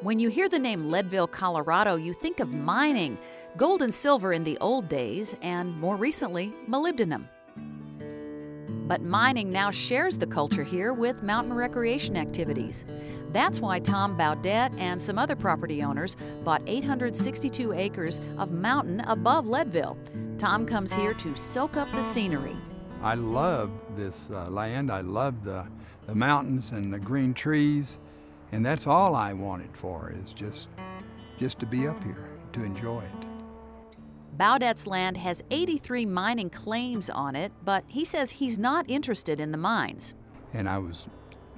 When you hear the name Leadville, Colorado, you think of mining, gold and silver in the old days, and more recently, molybdenum. But mining now shares the culture here with mountain recreation activities. That's why Tom Baudet and some other property owners bought 862 acres of mountain above Leadville. Tom comes here to soak up the scenery. I love this land. I love the mountains and the green trees. And that's all I want it for, is just to be up here, to enjoy it. Baudet's land has 83 mining claims on it, but he says he's not interested in the mines. And I was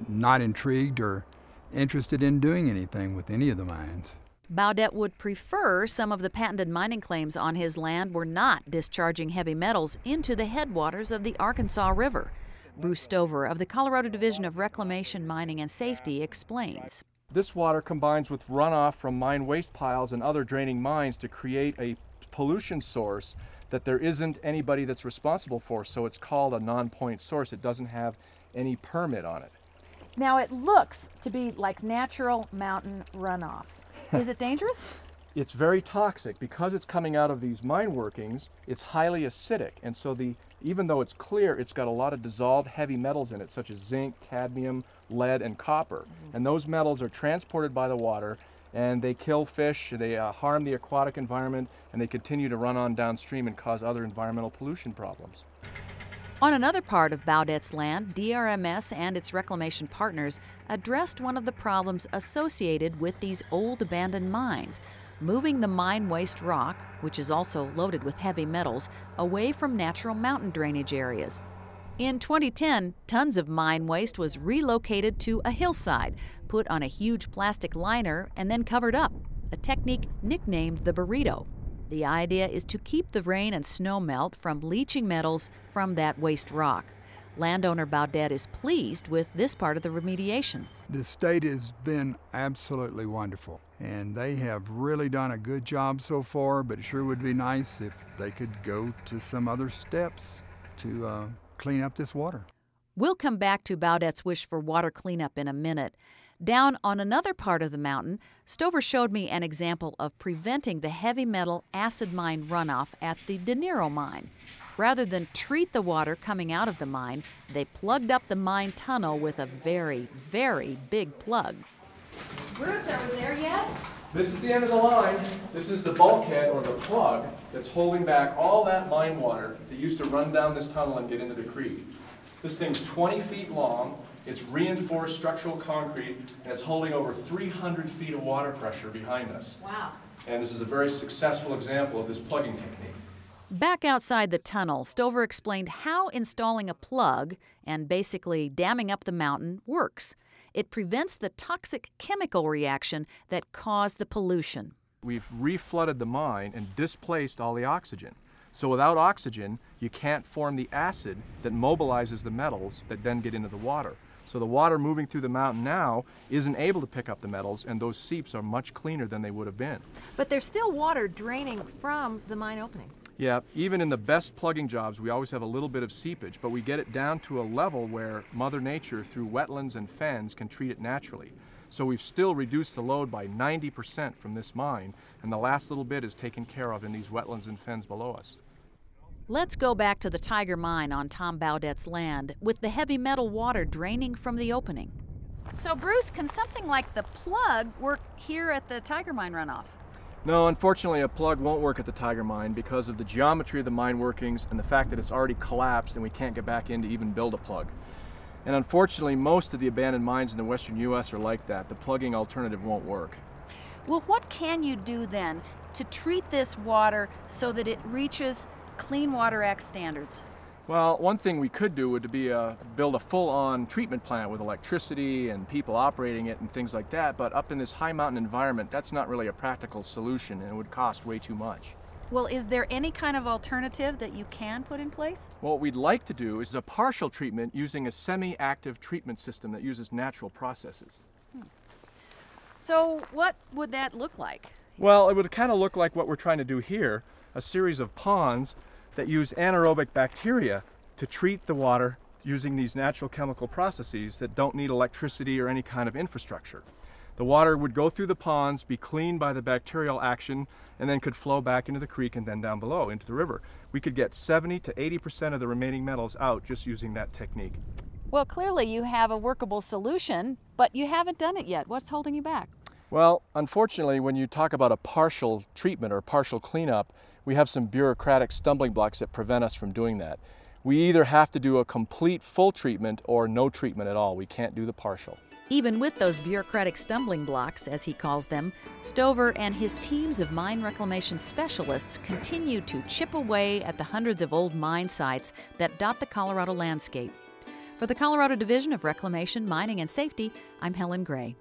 not intrigued or interested in doing anything with any of the mines. Baudet would prefer some of the patented mining claims on his land were not discharging heavy metals into the headwaters of the Arkansas River. Bruce Stover of the Colorado Division of Reclamation, Mining and Safety explains. This water combines with runoff from mine waste piles and other draining mines to create a pollution source that there isn't anybody that's responsible for, so it's called a non-point source. It doesn't have any permit on it. Now it looks to be like natural mountain runoff. Is it dangerous? It's very toxic. Because it's coming out of these mine workings, it's highly acidic, and so even though it's clear, it's got a lot of dissolved heavy metals in it, such as zinc, cadmium, lead, and copper. And those metals are transported by the water, and they kill fish, they harm the aquatic environment, and they continue to run on downstream and cause other environmental pollution problems. On another part of Baudet's land, DRMS and its reclamation partners addressed one of the problems associated with these old abandoned mines, moving the mine waste rock, which is also loaded with heavy metals, away from natural mountain drainage areas. In 2010, tons of mine waste was relocated to a hillside, put on a huge plastic liner, and then covered up, a technique nicknamed the Burrito. The idea is to keep the rain and snow melt from leaching metals from that waste rock. Landowner Baudet is pleased with this part of the remediation. The state has been absolutely wonderful, and they have really done a good job so far, but it sure would be nice if they could go to some other steps to clean up this water. We'll come back to Baudet's wish for water cleanup in a minute. Down on another part of the mountain, Stover showed me an example of preventing the heavy metal acid mine runoff at the Niro Mine. Rather than treat the water coming out of the mine, they plugged up the mine tunnel with a very, very big plug. Bruce, are we there yet? This is the end of the line. This is the bulkhead, or the plug, that's holding back all that mine water that used to run down this tunnel and get into the creek. This thing's 20 feet long, it's reinforced structural concrete, and it's holding over 300 feet of water pressure behind us. Wow. And this is a very successful example of this plugging technique. Back outside the tunnel, Stover explained how installing a plug and basically damming up the mountain works. It prevents the toxic chemical reaction that caused the pollution. We've reflooded the mine and displaced all the oxygen. So without oxygen, you can't form the acid that mobilizes the metals that then get into the water. So the water moving through the mountain now isn't able to pick up the metals, and those seeps are much cleaner than they would have been. But there's still water draining from the mine opening. Yeah, even in the best plugging jobs, we always have a little bit of seepage, but we get it down to a level where Mother Nature, through wetlands and fens, can treat it naturally. So we've still reduced the load by 90% from this mine, and the last little bit is taken care of in these wetlands and fens below us. Let's go back to the Tiger Mine on Tom Baudet's land, with the heavy metal water draining from the opening. So Bruce, can something like the plug work here at the Tiger Mine runoff? No, unfortunately a plug won't work at the Tiger Mine because of the geometry of the mine workings and the fact that it's already collapsed and we can't get back in to even build a plug. And unfortunately, most of the abandoned mines in the western U.S. are like that. The plugging alternative won't work. Well, what can you do then to treat this water so that it reaches Clean Water Act standards? Well, one thing we could do would be build a full-on treatment plant with electricity and people operating it and things like that, but up in this high mountain environment, that's not really a practical solution, and it would cost way too much. Well, is there any kind of alternative that you can put in place? What we'd like to do is a partial treatment using a semi-active treatment system that uses natural processes. So what would that look like? Well, it would kind of look like what we're trying to do here, a series of ponds that use anaerobic bacteria to treat the water using these natural chemical processes that don't need electricity or any kind of infrastructure. The water would go through the ponds, be cleaned by the bacterial action, and then could flow back into the creek and then down below into the river. We could get 70 to 80% of the remaining metals out just using that technique. Well, clearly you have a workable solution, but you haven't done it yet. What's holding you back? Well, unfortunately, when you talk about a partial treatment or partial cleanup, we have some bureaucratic stumbling blocks that prevent us from doing that. We either have to do a complete full treatment or no treatment at all. We can't do the partial. Even with those bureaucratic stumbling blocks, as he calls them, Stover and his teams of mine reclamation specialists continue to chip away at the hundreds of old mine sites that dot the Colorado landscape. For the Colorado Division of Reclamation, Mining, and Safety, I'm Helen Gray.